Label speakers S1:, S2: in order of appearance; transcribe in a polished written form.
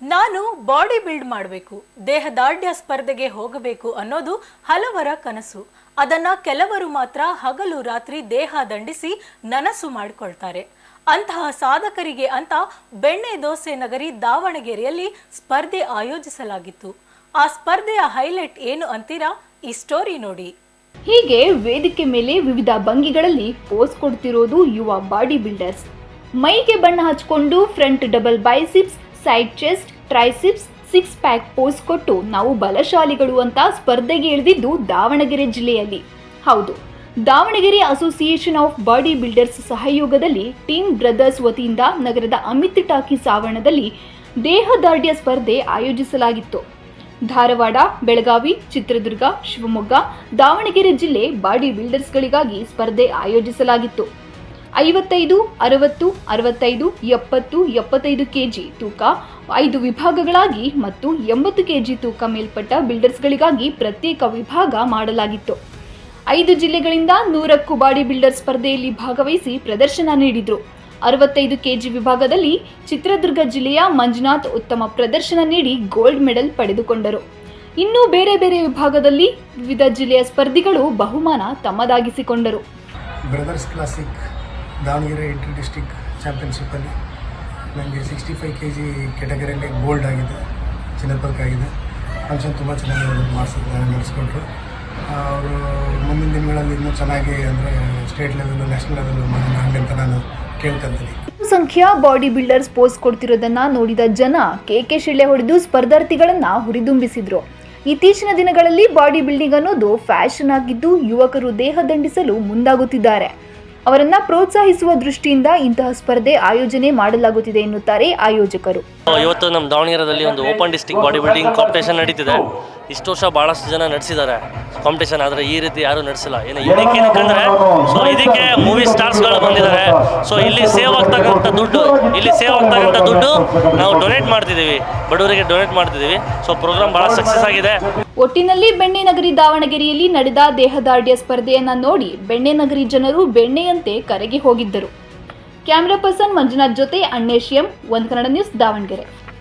S1: ನಾನು body build ಮಾಡಬೇಕು, ದೇಹದಾಢ್ಯ ಸ್ಪರ್ಧೆಗೆ ಹೋಗಬೇಕು ಅನ್ನೋದು ಹಲವರ ಕನಸು. ಅದನ್ನ ಕೆಲವರು ಮಾತ್ರ ಹಗಲು ರಾತ್ರಿ ದೇಹ ದಂಡಿಸಿ ನನಸು ಮಾಡಿಕೊಳ್ತಾರೆ. ಅಂತಹ ಸಾಧಕರಿಗೆ ಅಂತ ಬೆಣ್ಣೆ ದೋಸೆ ನಗರಿ ದಾವಣಗೆರೆಯಲ್ಲಿ ಸ್ಪರ್ಧೆ ಆಯೋಜಿಸಲಾಗಿತ್ತು. ಆ ಸ್ಪರ್ಧೆಯ ಹೈಲೈಟ್ ಏನು ಅಂತೀರಾ? ಈ ಸ್ಟೋರಿ ನೋಡಿ.
S2: ಹೀಗೆ ವೇದಿಕೆ ಮೇಲೆ ವಿವಿಧ ಭಂಗಿಗಳಲ್ಲಿ ಪೋಸ್ ಕೊಡ್ತಿರೋದು ಯುವ ಬಾಡಿ ಬಿಲ್ಡರ್ಸ್. ಮೈಗೆ ಬಣ್ಣ ಹಚ್ಕೊಂಡು front double biceps, side chest, triceps, 6 pack pose ಕೊಟ್ಟು ನಾವು ಬಲಶಾಲಿಗಳು ಅಂತ ಸ್ಪರ್ಧೆಗೆ ಇಳಿದಿದ್ದು ದಾವಣಗೆರೆ ಜಿಲ್ಲೆಯಲ್ಲಿ. ಹೌದು, Davanagere association of body builders ಸಹಯೋಗದಲ್ಲಿ ಟೀಮ್ ಬ್ರದರ್ಸ್ ವತಿಯಿಂದ ನಗರದ ಅಮಿತ್ ಟಾಕೀಸ್ ಆವರಣದಲ್ಲಿ ದೇಹದಾಢ್ಯ ಸ್ಪರ್ಧೆ ಆಯೋಜಿಸಲಾಗಿತ್ತು. ಧಾರವಾಡ, ಬೆಳಗಾವಿ, ಚಿತ್ರದುರ್ಗ, ಶಿವಮೊಗ್ಗ, ದಾವಣಗೆರೆ ಜಿಲ್ಲೆ ಬಾಡಿ ಬಿಲ್ಡರ್ಸ್ಗಳಿಗಾಗಿ ಸ್ಪರ್ಧೆ ಆಯೋಜಿಸಲಾಗಿತ್ತು. 55, 60, 65, 70, 75 ಕೆಜಿ ತೂಕ 5 ವಿಭಾಗಗಳಾಗಿ ಮತ್ತು 80 ಕೆಜಿ ತೂಕ ಮೇಲ್ಪಟ್ಟ ಬಿಲ್ಡರ್ಸ್ಗಳಿಗಾಗಿ ಪ್ರತ್ಯೇಕ ವಿಭಾಗ ಮಾಡಲಾಗಿತ್ತು. 5 ಜಿಲ್ಲೆಗಳಿಂದ 100ಕ್ಕೂ ಬಾಡಿ ಬಿಲ್ಡರ್ ಸ್ಪರ್ಧೆಯಲ್ಲಿ ಭಾಗವಹಿಸಿ ಪ್ರದರ್ಶನ ನೀಡಿದರು. 65 ಕೆಜಿ ವಿಭಾಗದಲ್ಲಿ ಚಿತ್ರದುರ್ಗ ಜಿಲ್ಲೆಯ ಮಂಜುನಾಥ್ ಉತ್ತಮ ಪ್ರದರ್ಶನ ನೀಡಿ ಗೋಲ್ಡ್ ಮೆಡಲ್ ಪಡೆದುಕೊಂಡರು. ಇನ್ನು ಬೇರೆ ಬೇರೆ ವಿಭಾಗದಲ್ಲಿ ವಿವಿಧ ಜಿಲ್ಲೆಯ ಸ್ಪರ್ಧಿಗಳು ಬಹುಮಾನ ತಮ್ಮದಾಗಿಸಿಕೊಂಡರು.
S3: Brothers classic Davanagere inter district ಚಾಂಪಿಯನ್ಶಿಪ್ಪಲ್ಲಿ ನನಗೆ 65 ಕೆಜಿ ಕ್ಯಾಟಗರಿಯಲ್ಲಿ ಗೋಲ್ಡ್ ಆಗಿದೆ, ಚಿನ್ನದ ಪದಕ ಆಗಿದೆ. ಫಂಕ್ಷನ್ ತುಂಬ ಚೆನ್ನಾಗಿ ನಡೆಸ್ಕೊಟ್ರು. ಅವರು ಮುಂದಿನ ದಿನಗಳಲ್ಲಿ ಇನ್ನೂ ಚೆನ್ನಾಗಿ ಅಂದರೆ ಸ್ಟೇಟ್ ಲೆವೆಲ್, ನ್ಯಾಷನಲ್ ಲೆವೆಲ್ ಮಾಡಿ ಅಂತ ನಾನು ಕೇಳ್ಕೊಂತೀನಿ.
S2: ಸಂಖ್ಯೆಯ ಬಾಡಿ ಬಿಲ್ಡರ್ಸ್ ಪೋಸ್ ಕೊಡ್ತಿರೋದನ್ನ ನೋಡಿದ ಜನ ಕೇಕೆ ಶಿಳ್ಳೆ ಹೊಡೆದು ಸ್ಪರ್ಧಾರ್ಥಿಗಳನ್ನ ಹುರಿದುಂಬಿಸಿದ್ರು. ಇತ್ತೀಚಿನ ದಿನಗಳಲ್ಲಿ ಬಾಡಿ ಬಿಲ್ಡಿಂಗ್ ಅನ್ನೋದು ಫ್ಯಾಷನ್ ಆಗಿದ್ದು ಯುವಕರು ದೇಹ ದಂಡಿಸಲು ಮುಂದಾಗುತ್ತಿದ್ದಾರೆ. ಅವರನ್ನ ಪ್ರೋತ್ಸಾಹಿಸುವ ದೃಷ್ಟಿಯಿಂದ ಇಂತಹ ಸ್ಪರ್ಧೆ ಆಯೋಜನೆ ಮಾಡಲಾಗುತ್ತಿದೆ ಎನ್ನುತ್ತಾರೆ ಆಯೋಜಕರು.
S4: ಇವತ್ತು ನಮ್ಮ ದಾವಣಗೆರೆಯಲ್ಲಿ ಒಂದು open district body building competition ನಡೀತಿದೆ. ಇಷ್ಟು ವರ್ಷ ಭಾಳಷ್ಟು ಜನ ನಡೆಸಿದ್ದಾರೆ ಕಾಂಪಿಟೇಷನ್, ಆದರೆ ಈ ರೀತಿ ಯಾರೂ ನಡೆಸಿಲ್ಲ. ಏನಕ್ಕೆ ಅಂದರೆ ಇದಕ್ಕೆ ಮೂವಿ ಸ್ಟಾರ್ಸ್ಗಳು ಬಂದಿದ್ದಾರೆ. ಇಲ್ಲಿ ಸೇವ್ ಆಗ್ತಕ್ಕಂಥ ದುಡ್ಡು ನಾವು ಡೊನೇಟ್ ಮಾಡ್ತಿದ್ದೀವಿ, ಬಡವರಿಗೆ ಡೊನೇಟ್ ಮಾಡ್ತಿದ್ದೀವಿ. ಪ್ರೋಗ್ರಾಮ್ ಭಾಳ ಸಕ್ಸಸ್ ಆಗಿದೆ.
S2: ಒಟ್ಟಿನಲ್ಲಿ ಬೆಣ್ಣೆ ನಗರಿ ದಾವಣಗೆರೆಯಲ್ಲಿ ನಡೆದ ದೇಹದಾಢ್ಯ ಸ್ಪರ್ಧೆಯನ್ನ ನೋಡಿ ಬೆಣ್ಣೆ ನಗರಿ ಜನರು ಬೆಣ್ಣೆಯಂತೆ ಕರಗಿ ಹೋಗಿದ್ದರು. ಕ್ಯಾಮರಾ ಪರ್ಸನ್ ಮಂಜುನಾಥ್ ಜೊತೆ ಅಣ್ಣೇಶ್ ಎಂ, ಒಂದು ಕನ್ನಡ ನ್ಯೂಸ್, ದಾವಣಗೆರೆ.